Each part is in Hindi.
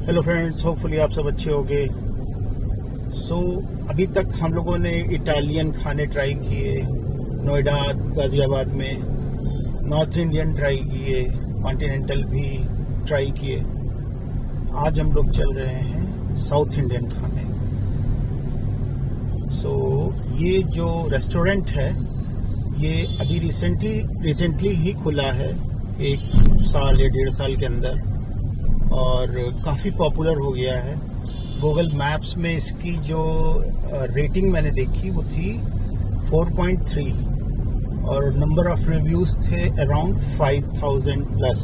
हेलो फ्रेंड्स, होपफुली आप सब अच्छे होंगे। अभी तक हम लोगों ने इटालियन खाने ट्राई किए, नोएडा गाज़ियाबाद में, नॉर्थ इंडियन ट्राई किए, कॉन्टिनेंटल भी ट्राई किए। आज हम लोग चल रहे हैं साउथ इंडियन खाने। ये जो रेस्टोरेंट है ये अभी रिसेंटली ही खुला है, 1 साल या 1.5 साल के अंदर, और काफ़ी पॉपुलर हो गया है। गूगल मैप्स में इसकी जो रेटिंग मैंने देखी वो थी 4.3 और नंबर ऑफ रिव्यूज़ थे अराउंड 5000 प्लस।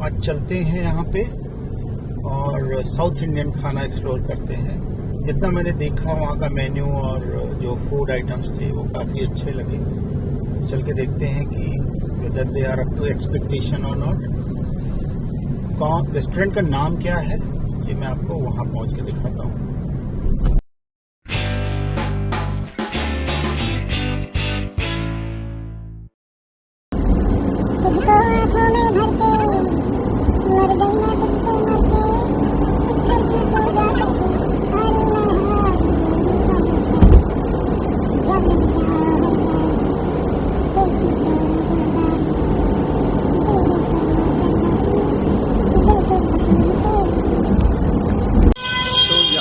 आज चलते हैं यहाँ पे और साउथ इंडियन खाना एक्सप्लोर करते हैं। जितना मैंने देखा वहाँ का मेन्यू और जो फूड आइटम्स थे वो काफ़ी अच्छे लगे। चल के देखते हैं कि whether they are up to expectation और नॉट। रेस्टोरेंट का नाम क्या है ये मैं आपको वहाँ पहुँच के दिखाता हूँ।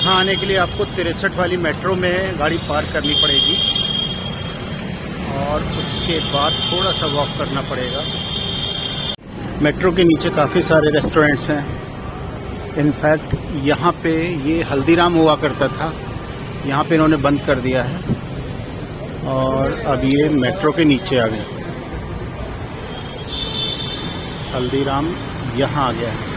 आने के लिए आपको 63 वाली मेट्रो में गाड़ी पार्क करनी पड़ेगी और उसके बाद थोड़ा सा वॉक करना पड़ेगा। मेट्रो के नीचे काफ़ी सारे रेस्टोरेंट्स हैं। इनफैक्ट यहाँ पे ये हल्दीराम हुआ करता था, यहाँ पे इन्होंने बंद कर दिया है और अब ये मेट्रो के नीचे आ गए। हल्दीराम यहाँ आ गया है।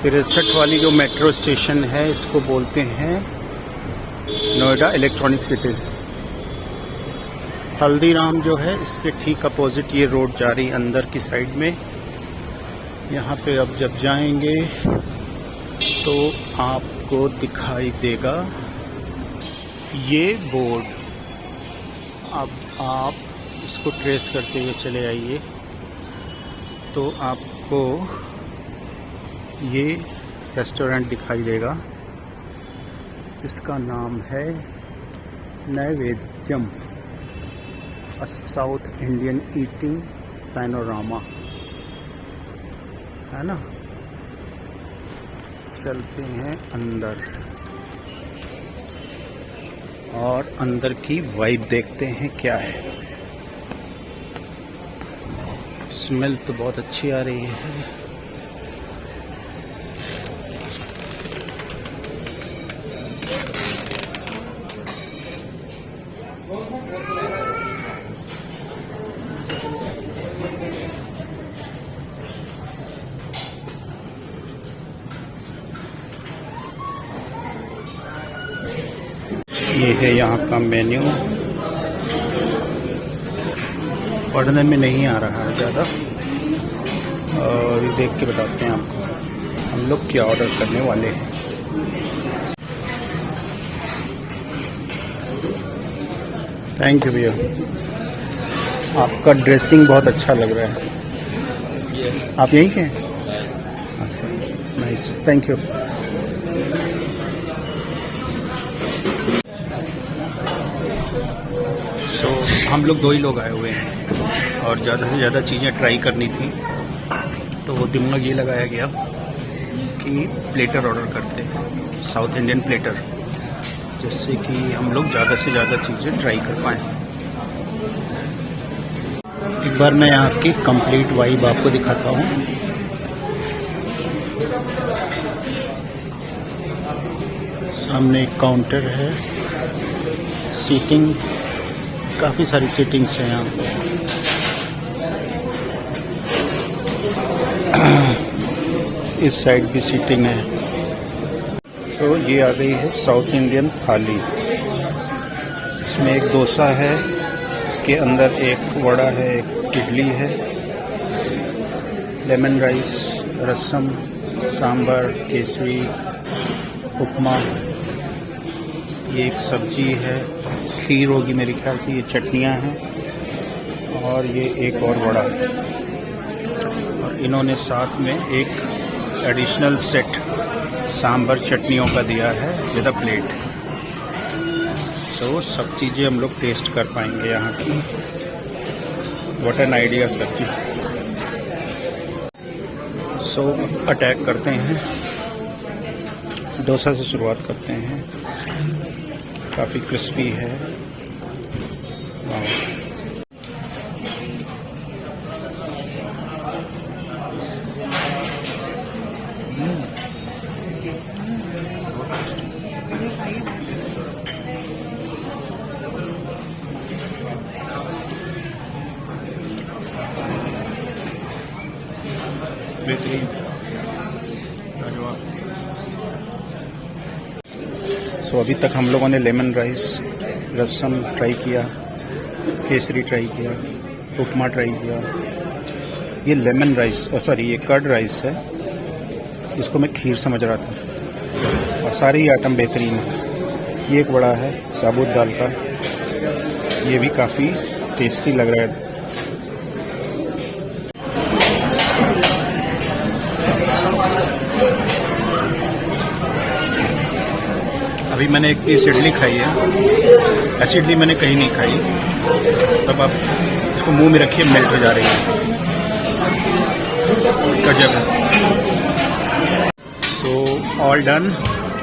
63 वाली जो मेट्रो स्टेशन है इसको बोलते हैं नोएडा इलेक्ट्रॉनिक सिटी। हल्दीराम जो है इसके ठीक अपोजिट ये रोड जा रही अंदर की साइड में। यहाँ पे अब जब जाएंगे तो आपको दिखाई देगा ये बोर्ड। अब आप इसको ट्रेस करते हुए चले आइए तो आपको ये रेस्टोरेंट दिखाई देगा जिसका नाम है नैवेद्यम, अ साउथ इंडियन ईटिंग पैनोरामा, है ना। चलते हैं अंदर और अंदर की वाइब देखते हैं क्या है। स्मेल तो बहुत अच्छी आ रही है। ये है यहाँ का मेन्यू। पढ़ने में नहीं आ रहा है ज़्यादा, और ये देख के बताते हैं आपको हम लोग क्या ऑर्डर करने वाले हैं। थैंक यू भैया, आपका ड्रेसिंग बहुत अच्छा लग रहा है। आप यहीं के हैं? Nice, thank you. हम लोग 2 ही लोग आए हुए हैं और ज़्यादा से ज़्यादा चीज़ें ट्राई करनी थी, तो वो दिमाग ये लगाया गया कि प्लेटर ऑर्डर करते हैं, साउथ इंडियन प्लेटर, जिससे कि हम लोग ज़्यादा से ज़्यादा चीज़ें ट्राई कर पाएँ। एक बार मैं यहाँ की कंप्लीट वाइब आपको दिखाता हूँ। सामने एक काउंटर है, सीटिंग, काफ़ी सारी सीटिंग्स हैं यहाँ पे। इस साइड भी सीटिंग है। तो ये आ गई है साउथ इंडियन थाली। इसमें एक डोसा है, इसके अंदर एक वड़ा है, एक इडली है, लेमन राइस, रसम, सांभर, केसरी, उपमा, ये एक सब्जी है, खीर होगी मेरे ख्याल से, ये चटनियाँ हैं और ये एक और वड़ा। और और इन्होंने साथ में एक एडिशनल सेट सांभर चटनियों का दिया है विद अ प्लेट। तो सब चीज़ें हम लोग टेस्ट कर पाएंगे यहाँ की। What an idea sir ji. So attack करते हैं, डोसा से शुरुआत करते हैं। काफ़ी क्रिस्पी है। वाह। बेहतरीन, सो अभी तक हम लोगों ने लेमन राइस, रसम ट्राई किया, केसरी ट्राई किया, उपमा ट्राई किया। ये लेमन राइस सॉरी ये कर्ड राइस है, इसको मैं खीर समझ रहा था। और सारे ही आइटम बेहतरीन है। ये एक बड़ा है साबुत दाल का, ये भी काफ़ी टेस्टी लग रहा है। अभी मैंने एक पीस इडली खाई है। ऐसी इडली मैंने कहीं नहीं खाई। तब आप इसको मुंह में रखिए, मेल्ट हो जा रही है। गजब है। तो ऑल डन।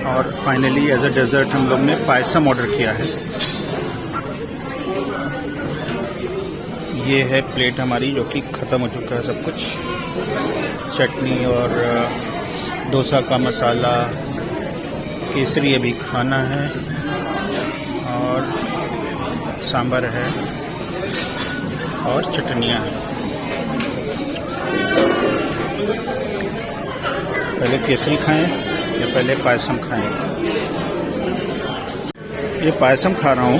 और फाइनली एज अ डेजर्ट हम लोग ने पायसम ऑर्डर किया है। ये है प्लेट हमारी, जो कि ख़त्म हो चुका है सब कुछ। चटनी और डोसा का मसाला, केसरी अभी खाना है, और सांभर है और चटनियाँ हैं। पहले केसरी खाएं या पहले पायसम खाएं? ये पायसम खा रहा हूँ।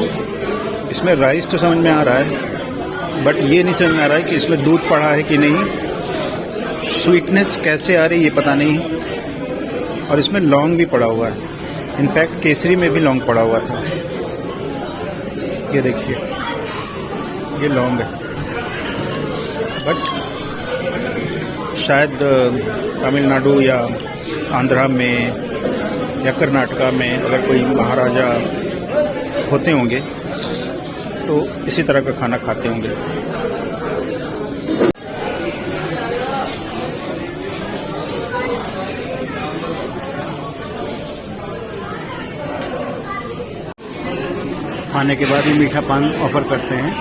इसमें राइस तो समझ में आ रहा है, बट ये नहीं समझ में आ रहा है कि इसमें दूध पड़ा है कि नहीं। स्वीटनेस कैसे आ रही है ये पता नहीं। और इसमें लौंग भी पड़ा हुआ है। इनफैक्ट केसरी में भी लौंग पड़ा हुआ था। ये देखिए, ये लौंग है। बट शायद तमिलनाडु या आंध्रा में या कर्नाटका में अगर कोई महाराजा होते होंगे तो इसी तरह का खाना खाते होंगे। खाने के बाद ही मीठा पान ऑफर करते हैं।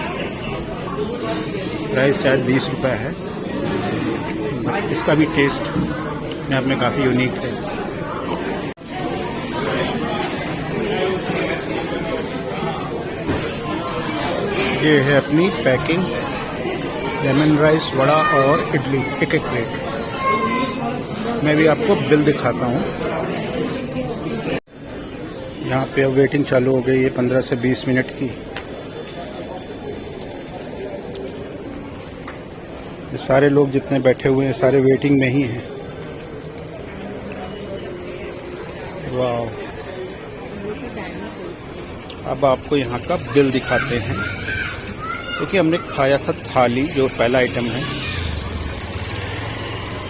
प्राइस शायद 20 रुपये है। इसका भी टेस्ट अपने आप में काफ़ी यूनिक है। ये है अपनी पैकिंग, लेमन राइस, वड़ा और इडली, एक एक प्लेट। मैं भी आपको बिल दिखाता हूँ। यहाँ पे अब वेटिंग चालू हो गई है 15 से 20 मिनट की। ये सारे लोग जितने बैठे हुए हैं सारे वेटिंग में ही हैं। वाह। अब आपको यहाँ का बिल दिखाते हैं। देखिए, हमने खाया था थाली, जो पहला आइटम है,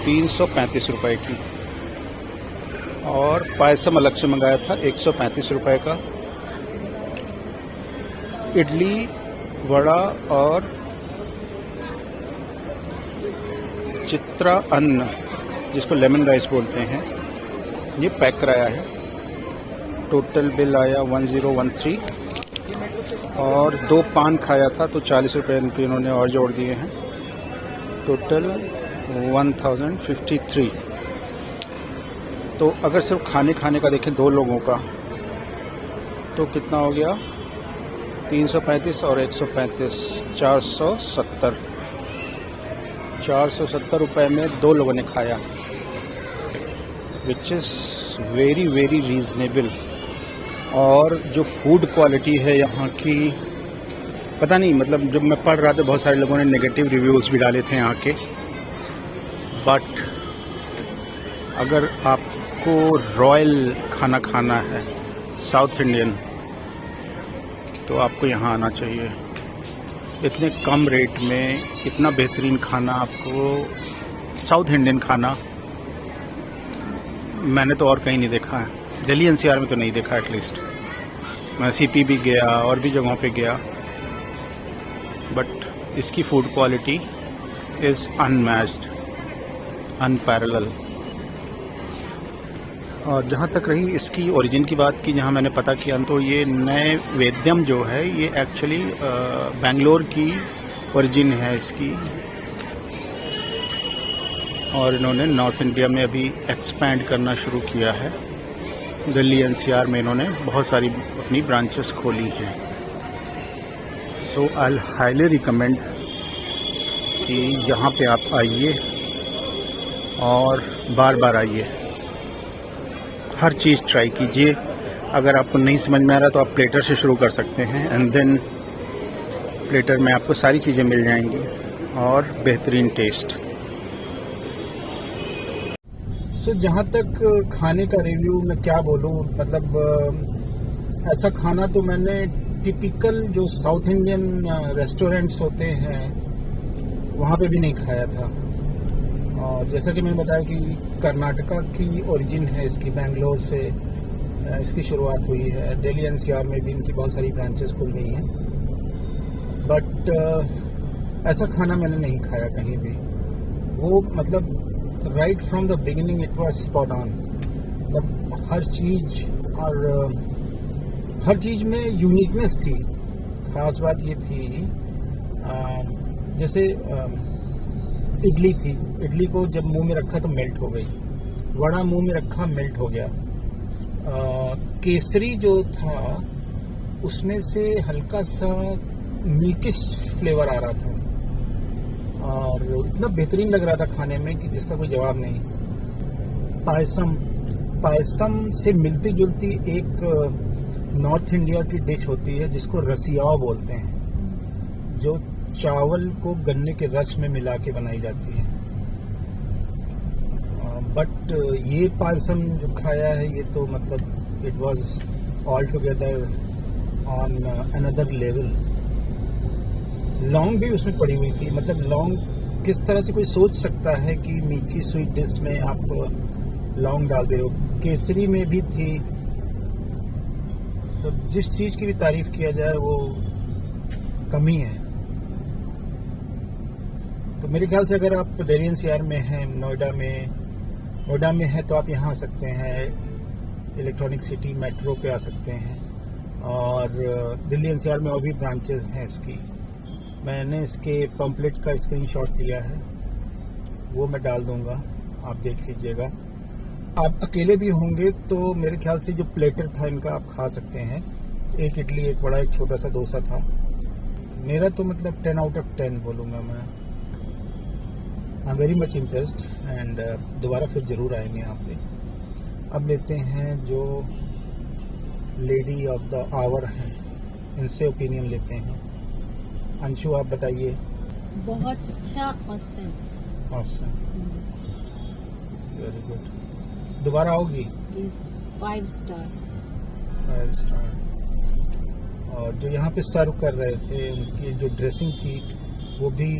335 रुपए की। और पायसम अलग से मंगाया था 135 रुपए का। इडली, वड़ा और चित्रा अन्न, जिसको लेमन राइस बोलते हैं, ये पैक कराया है। टोटल बिल आया 1013। और 2 पान खाया था तो 40 रुपये इन्होंने और जोड़ दिए हैं। टोटल 1053। तो अगर सिर्फ खाने का देखें 2 लोगों का तो कितना हो गया? 335 और 135, 470 रुपए में 2 लोगों ने खाया, which is very very reasonable. और जो फूड क्वालिटी है यहाँ की, पता नहीं, मतलब जब मैं पढ़ रहा था बहुत सारे लोगों ने नेगेटिव रिव्यूज़ भी डाले थे यहाँ के। बट अगर आपको रॉयल खाना खाना है, साउथ इंडियन, तो आपको यहाँ आना चाहिए। इतने कम रेट में इतना बेहतरीन खाना आपको साउथ इंडियन खाना मैंने तो और कहीं नहीं देखा है, दिल्ली एनसीआर में तो नहीं देखा एटलीस्ट। मैं सीपी भी गया और भी जगहों पे गया, बट इसकी food quality is unmatched, unparalleled. और जहाँ तक रही इसकी ओरिजिन की बात की, जहाँ मैंने पता किया तो ये नए वेद्यम जो है ये एक्चुअली बेंगलोर की ओरिजिन है इसकी, और इन्होंने नॉर्थ इंडिया में अभी एक्सपैंड करना शुरू किया है। दिल्ली एनसीआर में इन्होंने बहुत सारी अपनी ब्रांचेस खोली हैं। सो आई हाईली रिकमेंड कि यहाँ पे आप आइए और बार बार आइए, हर चीज़ ट्राई कीजिए। अगर आपको नहीं समझ में आ रहा तो आप प्लेटर से शुरू कर सकते हैं, एंड देन प्लेटर में आपको सारी चीज़ें मिल जाएंगी और बेहतरीन टेस्ट। सो जहाँ तक खाने का रिव्यू मैं क्या बोलूँ, मतलब ऐसा खाना तो मैंने टिपिकल जो साउथ इंडियन रेस्टोरेंट्स होते हैं वहाँ पे भी नहीं खाया था। और जैसा कि मैंने बताया कि कर्नाटका की ओरिजिन है इसकी, बेंगलोर से इसकी शुरुआत हुई है। दिल्ली एनसीआर में भी इनकी बहुत सारी ब्रांचेस खुल गई हैं, बट ऐसा खाना मैंने नहीं खाया कहीं भी। वो मतलब right from the beginning it was spot on. मतलब हर चीज़ और हर चीज़ में यूनिकनेस थी। खास बात ये थी जैसे इडली थी, इडली को जब मुंह में रखा तो मेल्ट हो गई, वड़ा मुंह में रखा मेल्ट हो गया। केसरी जो था उसमें से हल्का सा मिल्किश फ्लेवर आ रहा था और इतना बेहतरीन लग रहा था खाने में कि जिसका कोई जवाब नहीं। पायसम से मिलती जुलती एक नॉर्थ इंडिया की डिश होती है जिसको रसियाव बोलते हैं, जो चावल को गन्ने के रस में मिला के बनाई जाती है। बट ये पायसम जो खाया है ये तो मतलब it was all together on another level. लौंग भी उसमें पड़ी हुई थी। मतलब लौंग किस तरह से कोई सोच सकता है कि मीठी स्वीट डिश में आप लौंग डाल दे रहे हो। केसरी में भी थी। तो जिस चीज़ की भी तारीफ किया जाए वो कमी है। तो मेरे ख्याल से अगर आप दिल्ली एनसीआर में हैं, नोएडा में है तो आप यहाँ आ सकते हैं, इलेक्ट्रॉनिक सिटी मेट्रो पे आ सकते हैं। और दिल्ली एनसीआर में और भी ब्रांचेस हैं इसकी। मैंने इसके पम्पलेट का स्क्रीनशॉट लिया है, वो मैं डाल दूंगा, आप देख लीजिएगा। आप अकेले भी होंगे तो मेरे ख्याल से जो प्लेटर था इनका आप खा सकते हैं। एक इडली, एक बड़ा, एक छोटा सा डोसा था। मेरा तो मतलब 10 आउट ऑफ 10 बोलूँगा मैं। I am very much impressed and दोबारा फिर ज़रूर आएंगे यहाँ पे। अब लेते हैं जो लेडी ऑफ द आवर हैं, इनसे ओपिनियन लेते हैं। अंशु आप बताइए। बहुत अच्छा, ऑसम, वेरी गुड। दोबारा आओगी? Yes, 5 star. 5 स्टार। और जो यहाँ पे सर्व कर रहे थे उनकी जो ड्रेसिंग थी वो भी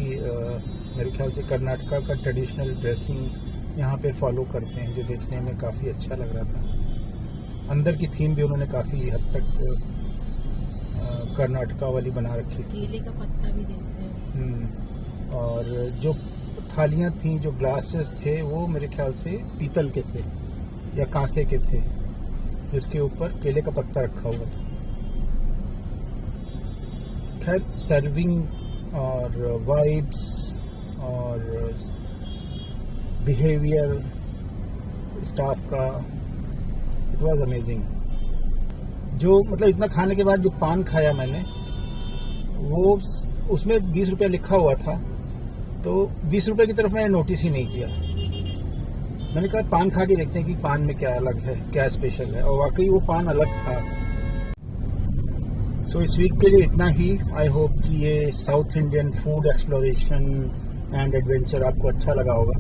मेरे ख्याल से कर्नाटका का ट्रेडिशनल ड्रेसिंग यहाँ पे फॉलो करते हैं, जो देखने में काफ़ी अच्छा लग रहा था। अंदर की थीम भी उन्होंने काफ़ी हद तक कर्नाटका वाली बना रखी थी। केले का पत्ता भी देते हैं। और जो थालियाँ थी, जो ग्लासेस थे, वो मेरे ख्याल से पीतल के थे या कांसे के थे, जिसके ऊपर केले का पत्ता रखा हुआ था। खैर सर्विंग और वाइब्स और बिहेवियर स्टाफ का इट वाज अमेजिंग। जो मतलब इतना खाने के बाद जो पान खाया मैंने, वो उसमें 20 रुपया लिखा हुआ था, तो 20 रुपये की तरफ मैंने नोटिस ही नहीं किया। मैंने कहा पान खा के देखते हैं कि पान में क्या अलग है, क्या स्पेशल है, और वाकई वो पान अलग था। सो इस वीक के लिए इतना ही। आई होप कि ये south Indian food exploration and adventure आपको अच्छा लगा होगा।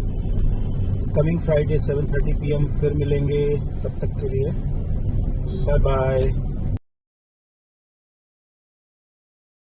कमिंग फ्राइडे 7:30 PM फिर मिलेंगे। तब तक के लिए बाय बाय।